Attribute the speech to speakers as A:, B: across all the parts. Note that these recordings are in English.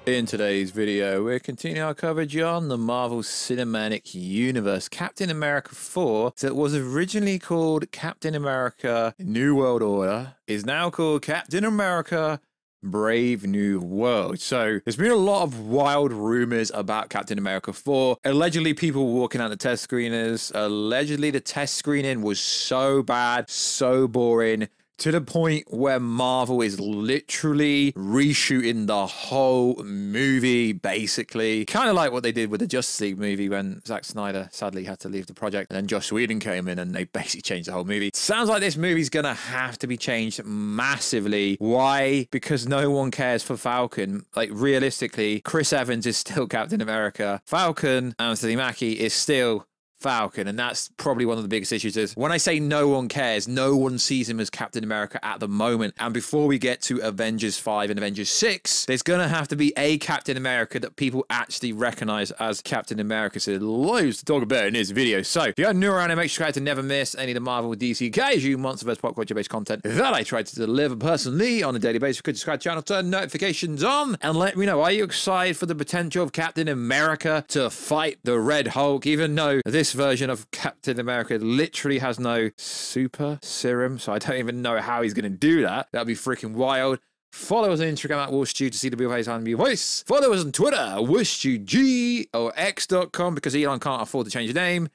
A: In today's video, we're continuing our coverage on the Marvel Cinematic Universe. Captain America 4, that was originally called Captain America New World Order, is now called Captain America Brave New World. So there's been a lot of wild rumors about Captain America 4. Allegedly, people were walking out the test screeners. Allegedly, the test screening was so bad, so boring, to the point where Marvel is literally reshooting the whole movie, basically. Kind of like what they did with the Justice League movie when Zack Snyder sadly had to leave the project, and then Joss Whedon came in and they basically changed the whole movie. Sounds like this movie's gonna have to be changed massively. Why? Because no one cares for Falcon. Like, realistically, Chris Evans is still Captain America. Falcon, Anthony Mackie, is still Falcon, and that's probably one of the biggest issues. Is when I say no one cares, no one sees him as Captain America at the moment. And before we get to Avengers 5 and Avengers 6, there's gonna have to be a Captain America that people actually recognize as Captain America. So loads to talk about in this video. So if you're new around here, make sure to never miss any of the Marvel, DC, Kaiju, Monsterverse, pop culture based content that I try to deliver personally on a daily basis. You could subscribe to the channel, turn notifications on, and let me know, are you excited for the potential of Captain America to fight the Red Hulk, even though this version of Captain America literally has no super serum, so I don't even know how he's going to do that. That'd be freaking wild. Follow us on Instagram at Warstu to see the real face and the voice. Follow us on Twitter, WarstuG, or X.com, because Elon can't afford to change his name.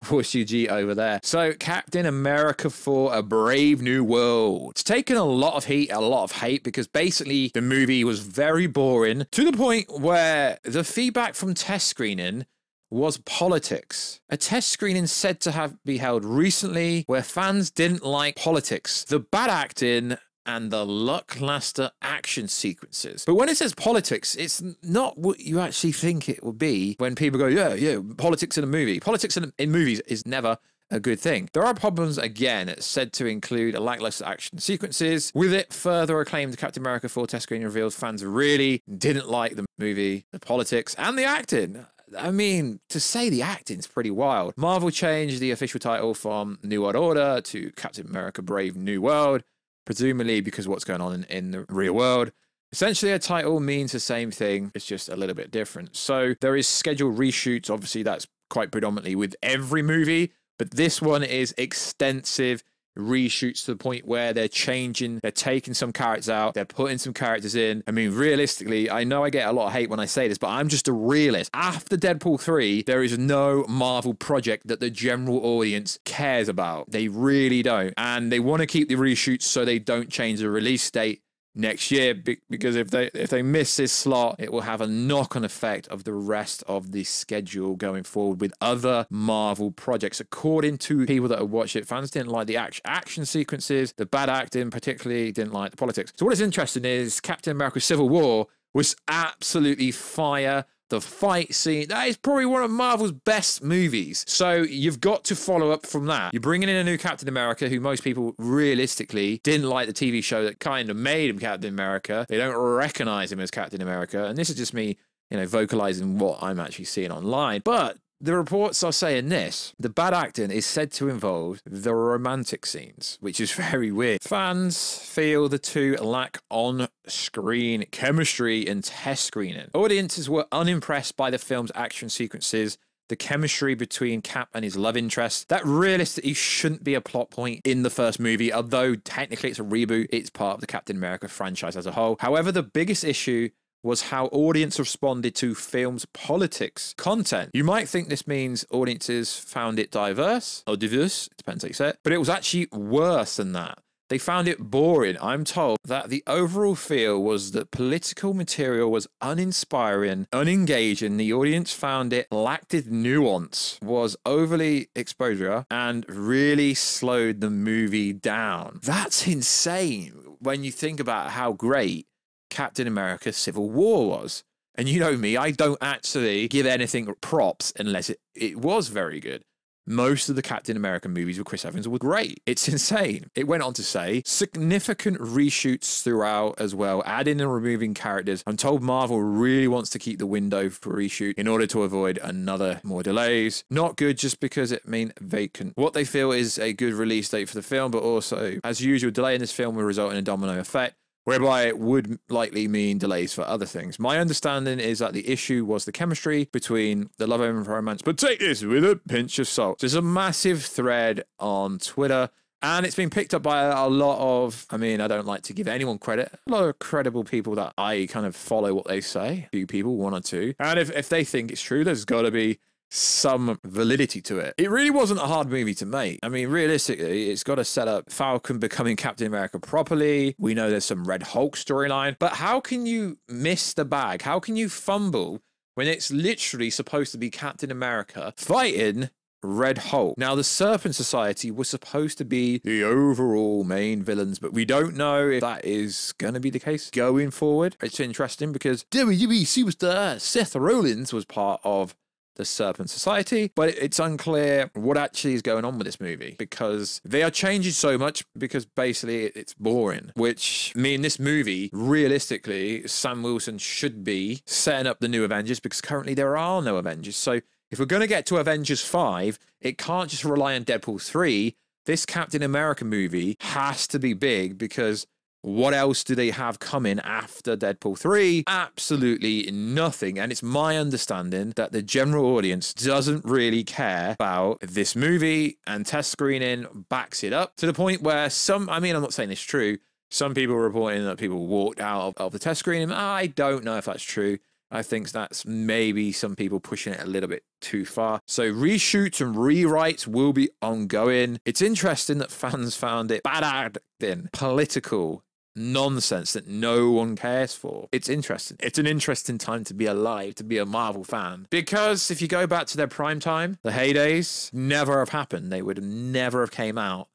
A: WarstuG over there. So Captain America 4, A Brave New World. It's taken a lot of heat, a lot of hate, because basically the movie was very boring, to the point where the feedback from test screening was politics. A test screening said to have been held recently where fans didn't like politics, the bad acting, and the lackluster action sequences. But when it says politics, it's not what you actually think it would be when people go, yeah, politics in a movie. Politics in movies is never a good thing. There are problems, again, said to include a lackluster action sequences. With it, further acclaimed Captain America 4 test screening reveals fans really didn't like the movie, the politics, and the acting. I mean, to say the acting's pretty wild. Marvel changed the official title from New World Order to Captain America Brave New World, presumably because of what's going on in the real world. Essentially, a title means the same thing, it's just a little bit different. So there is scheduled reshoots. Obviously, that's quite predominantly with every movie, but this one is extensive reshoots to the point where they're changing, they're taking some characters out, they're putting some characters in. I mean, realistically, I know I get a lot of hate when I say this, but I'm just a realist. After Deadpool 3, there is no Marvel project that the general audience cares about. They really don't. And they want to keep the reshoots so they don't change the release date next year, because if they miss this slot, it will have a knock-on effect of the rest of the schedule going forward with other Marvel projects. According to people that have watched it, fans didn't like the action sequences, the bad acting, particularly didn't like the politics. So what is interesting is Captain America Civil War was absolutely fire. The fight scene, that is probably one of Marvel's best movies. So you've got to follow up from that. You're bringing in a new Captain America who most people realistically didn't like the TV show that kind of made him Captain America. They don't recognize him as Captain America. And this is just me, vocalizing what I'm actually seeing online. But the reports are saying this: the bad acting is said to involve the romantic scenes, which is very weird. Fans feel the two lack on-screen chemistry in test screening. Audiences were unimpressed by the film's action sequences, the chemistry between Cap and his love interest. That realistically shouldn't be a plot point in the first movie, although technically it's a reboot. It's part of the Captain America franchise as a whole. However, the biggest issue was how audience responded to film's politics content. You might think this means audiences found it diverse, or diverse, it depends how you say it, but it was actually worse than that. They found it boring. I'm told that the overall feel was that political material was uninspiring, unengaging. The audience found it lacked nuance, was overly exposure, and really slowed the movie down. That's insane when you think about how great Captain America Civil War was. And you know me, I don't actually give anything props unless it was very good. Most of the Captain America movies with Chris Evans were great. It's insane. It went on to say, significant reshoots throughout as well, adding and removing characters. I'm told Marvel really wants to keep the window for reshoot in order to avoid another more delays. Not good just because it means vacant. What they feel is a good release date for the film, but also, as usual, delay in this film will result in a domino effect, whereby it would likely mean delays for other things. My understanding is that the issue was the chemistry between the love and romance, but take this with a pinch of salt. There's a massive thread on Twitter, and it's been picked up by a lot of, I mean, I don't like to give anyone credit, a lot of credible people that I kind of follow what they say, a few people, one or two. And if they think it's true, there's got to be some validity to it. It really wasn't a hard movie to make. I mean, realistically, it's got to set up Falcon becoming Captain America properly. We know there's some Red Hulk storyline, but how can you miss the bag? How can you fumble when it's literally supposed to be Captain America fighting Red Hulk? Now, the Serpent Society was supposed to be the overall main villains, but we don't know if that is going to be the case going forward. It's interesting because WWE superstar Seth Rollins was part of the Serpent Society, but it's unclear what actually is going on with this movie because they are changing so much because basically it's boring, which mean this movie, realistically, Sam Wilson should be setting up the new Avengers because currently there are no Avengers. So if we're going to get to Avengers 5, it can't just rely on Deadpool 3. This Captain America movie has to be big because what else do they have coming after Deadpool 3? Absolutely nothing. And it's my understanding that the general audience doesn't really care about this movie, and test screening backs it up to the point where some, I mean, I'm not saying it's true. Some people are reporting that people walked out of the test screening. I don't know if that's true. I think that's maybe some people pushing it a little bit too far. So reshoots and rewrites will be ongoing. It's interesting that fans found it bad acting, political nonsense that no one cares for. It's interesting. It's an interesting time to be alive, to be a Marvel fan. Because if you go back to their prime time, the heydays never have happened. They would have never have came out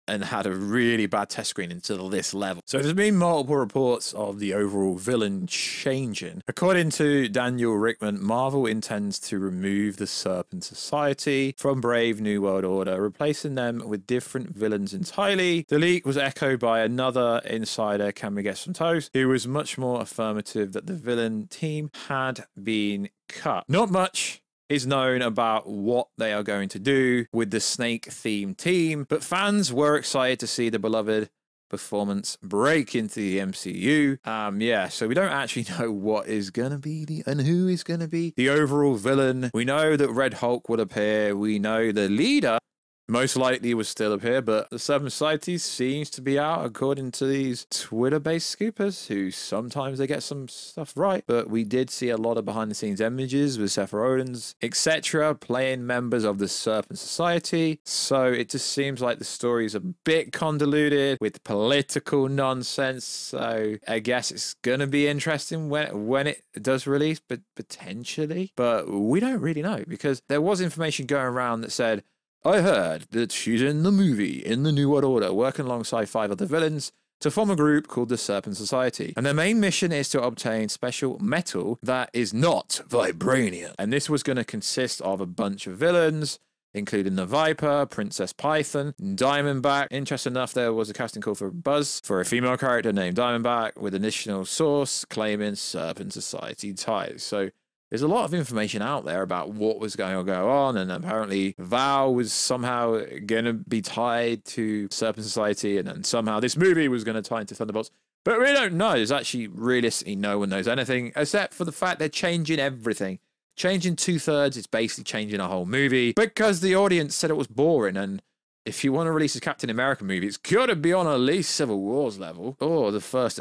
A: and had a really bad test screening to this level. So there's been multiple reports of the overall villain changing. According to Daniel Rickman, Marvel intends to remove the Serpent Society from Brave New World Order, replacing them with different villains entirely. The leak was echoed by another insider, Can We Get Some Toast, who was much more affirmative that the villain team had been cut. Not much is known about what they are going to do with the snake-themed team, but fans were excited to see the beloved performance break into the MCU. Yeah, so we don't actually know what is going to be and who is going to be the overall villain. We know that Red Hulk will appear. We know the leader most likely will still appear, but the Serpent Society seems to be out according to these Twitter-based scoopers who sometimes they get some stuff right. But we did see a lot of behind-the-scenes images with Seth Rollins, etc., playing members of the Serpent Society. So it just seems like the story is a bit convoluted with political nonsense. So I guess it's gonna be interesting when it does release, but potentially. But we don't really know because there was information going around that said, I heard that she's in the movie, in the New World Order, working alongside 5 other villains to form a group called the Serpent Society. And their main mission is to obtain special metal that is not vibranium. And this was going to consist of a bunch of villains, including the Viper, Princess Python, Diamondback. Interesting enough, there was a casting call for Buzz for a female character named Diamondback with additional source claiming Serpent Society ties. So there's a lot of information out there about what was going to go on, and apparently Val was somehow going to be tied to Serpent Society, and then somehow this movie was going to tie into Thunderbolts. But we don't know. There's actually realistically no one knows anything, except for the fact they're changing everything. Changing 2/3, it's basically changing a whole movie, because the audience said it was boring, and if you want to release a Captain America movie, it's got to be on at least Civil War's level, or the first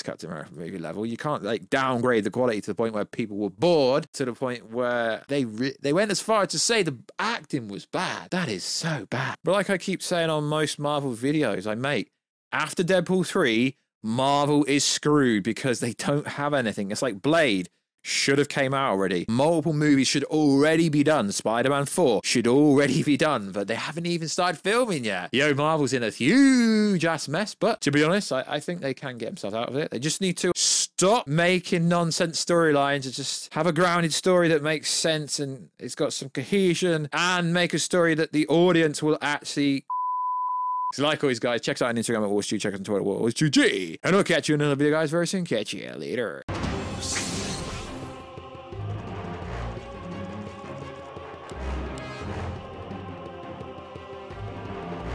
A: Captain America movie level. You can't like downgrade the quality to the point where people were bored, to the point where they went as far as to say the acting was bad. That is so bad. But like I keep saying on most Marvel videos I make, after Deadpool 3, Marvel is screwed because they don't have anything. It's like Blade should have came out already. Multiple movies should already be done. Spider-Man 4 should already be done, but they haven't even started filming yet. Yo, Marvel's in a huge ass mess, but to be honest, I think they can get themselves out of it. They just need to stop making nonsense storylines and just have a grounded story that makes sense and it's got some cohesion, and make a story that the audience will actually. So like always, guys, check us out on Instagram at Warstu, check us on Twitter at Warstu, and I'll catch you in another video, guys, very soon. Catch you later.